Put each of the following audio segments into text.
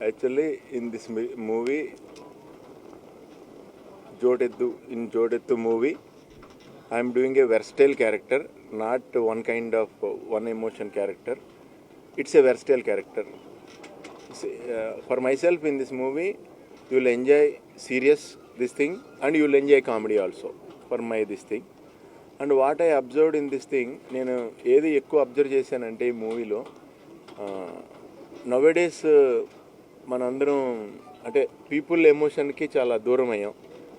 Actually, in this movie, in Jodettu movie, I am doing a versatile character, not one kind of one emotion character. It's a versatile character. For myself in this movie, you will enjoy serious this thing and you will enjoy comedy also for my this thing. And what I observed in this thing, నేను ఏది ఎక్కువ observe చేశానంటే ఈ మూవీలో nowadays మనందరం అంటే people ఎమోషన్కి చాలా దూరం అయ్యాం.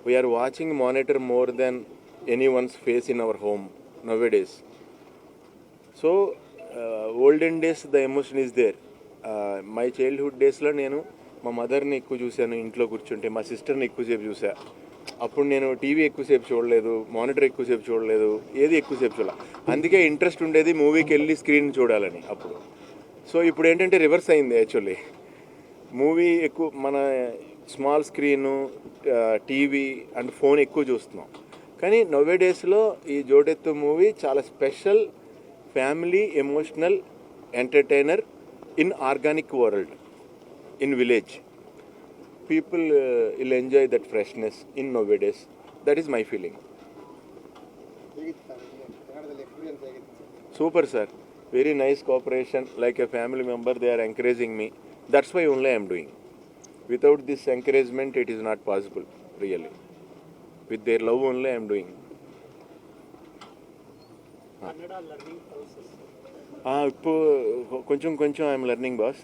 We are watching monitor more than anyone's face in our home nowadays. So olden days the emotion is there. My childhood డేస్లో నేను మా మదర్ని ఎక్కువ చూశాను ఇంట్లో కూర్చుంటే, మా సిస్టర్ని ఎక్కువసేపు చూసా. అప్పుడు నేను టీవీ ఎక్కువసేపు చూడలేదు, మానిటర్ ఎక్కువసేపు చూడలేదు, ఏది ఎక్కువసేపు చూడాలి. అందుకే ఇంట్రెస్ట్ ఉండేది మూవీకి వెళ్ళి స్క్రీన్ చూడాలని అప్పుడు. సో ఇప్పుడు ఏంటంటే రివర్స్ అయింది. యాక్చువల్లీ మూవీ ఎక్కువ మన small screen, TV and phone ఎక్కువ చూస్తున్నాం. కానీ నవ్వే డేస్లో ఈ జోడెత్తు మూవీ చాలా special family emotional entertainer in organic world, in village. People will enjoy that freshness in nowadays. That is my feeling. Super sir, very nice cooperation, like a family member they are encouraging me. That's why only I am doing. Without this encouragement it is not possible really. With their love only I am doing. Kannada learning process. Koncham I am learning, boss.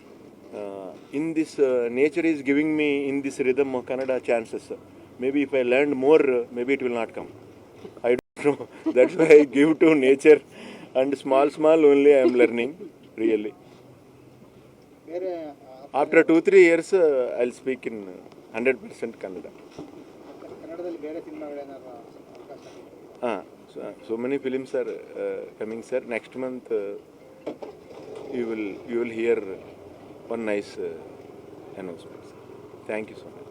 In this nature is giving me in this rhythm of Kannada chances. Maybe if I learn more, maybe it will not come. I don't know. That's why I give to nature and small only I am learning really. After 2-3 years I'll speak in 100% Kannada. So many films are coming, sir. Next month you will hear one nice announcement. Thank you so much.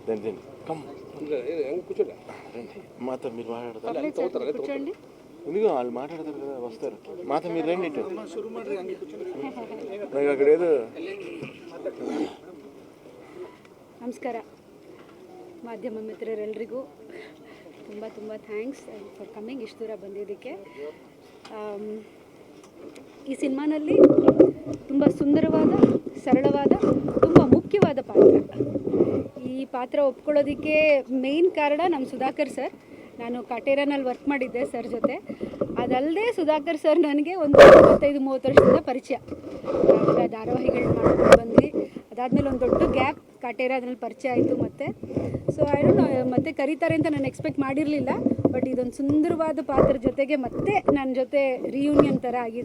Then come. మాత మీరు మాట్లాడతారు, ఎందుకు వాళ్ళు మాట్లాడతారు కదా, వస్తారు. మాత మీరు రండి ఇటు. నాకు అక్కడ ఏదో. ನಮಸ್ಕಾರ ಮಾಧ್ಯಮ ಮಿತ್ರರೆಲ್ಲರಿಗೂ ತುಂಬ ತುಂಬ ಥ್ಯಾಂಕ್ಸ್ ಫಾರ್ ಕಮ್ಮಿಂಗ್. ಇಷ್ಟು ದೂರ ಬಂದಿದ್ದಕ್ಕೆ. ಈ ಸಿನಿಮಾನಲ್ಲಿ ತುಂಬ ಸುಂದರವಾದ, ಸರಳವಾದ, ತುಂಬ ಮುಖ್ಯವಾದ ಪಾತ್ರ. ಈ ಪಾತ್ರ ಒಪ್ಕೊಳ್ಳೋದಕ್ಕೆ ಮೇಯ್ನ್ ಕಾರಣ ನಮ್ಮ ಸುಧಾಕರ್ ಸರ್. ನಾನು ಕಾಟೇರನಲ್ಲಿ ವರ್ಕ್ ಮಾಡಿದ್ದೆ ಸರ್ ಜೊತೆ. ಅದಲ್ಲದೆ ಸುಧಾಕರ್ ಸರ್ ನನಗೆ ಒಂದು 25-30 ವರ್ಷದಿಂದ ಪರಿಚಯ. ಆವಾಗ ಧಾರಾವಾಹಿಗಳು ಮಾಡ್ಕೊಂಡು ಬಂದ್ವಿ. ಅದಾದಮೇಲೆ ಒಂದು ದೊಡ್ಡ ಗ್ಯಾಪ್, ಕಾಟೇರ ಅದ್ರಲ್ಲಿ ಪರಿಚಯ ಆಯಿತು. ಮತ್ತು ಸೊ ಐ ಡೋಂಟ್ ನೋ ಮತ್ತೆ ಕರೀತಾರೆ ಅಂತ ನಾನು ಎಕ್ಸ್ಪೆಕ್ಟ್ ಮಾಡಿರಲಿಲ್ಲ. ಬಟ್ ಇದೊಂದು ಸುಂದರವಾದ ಪಾತ್ರ ಜೊತೆಗೆ ಮತ್ತೆ ನನ್ನ ಜೊತೆ ರಿಯೂನಿಯನ್ ಥರ ಆಗಿದೆ.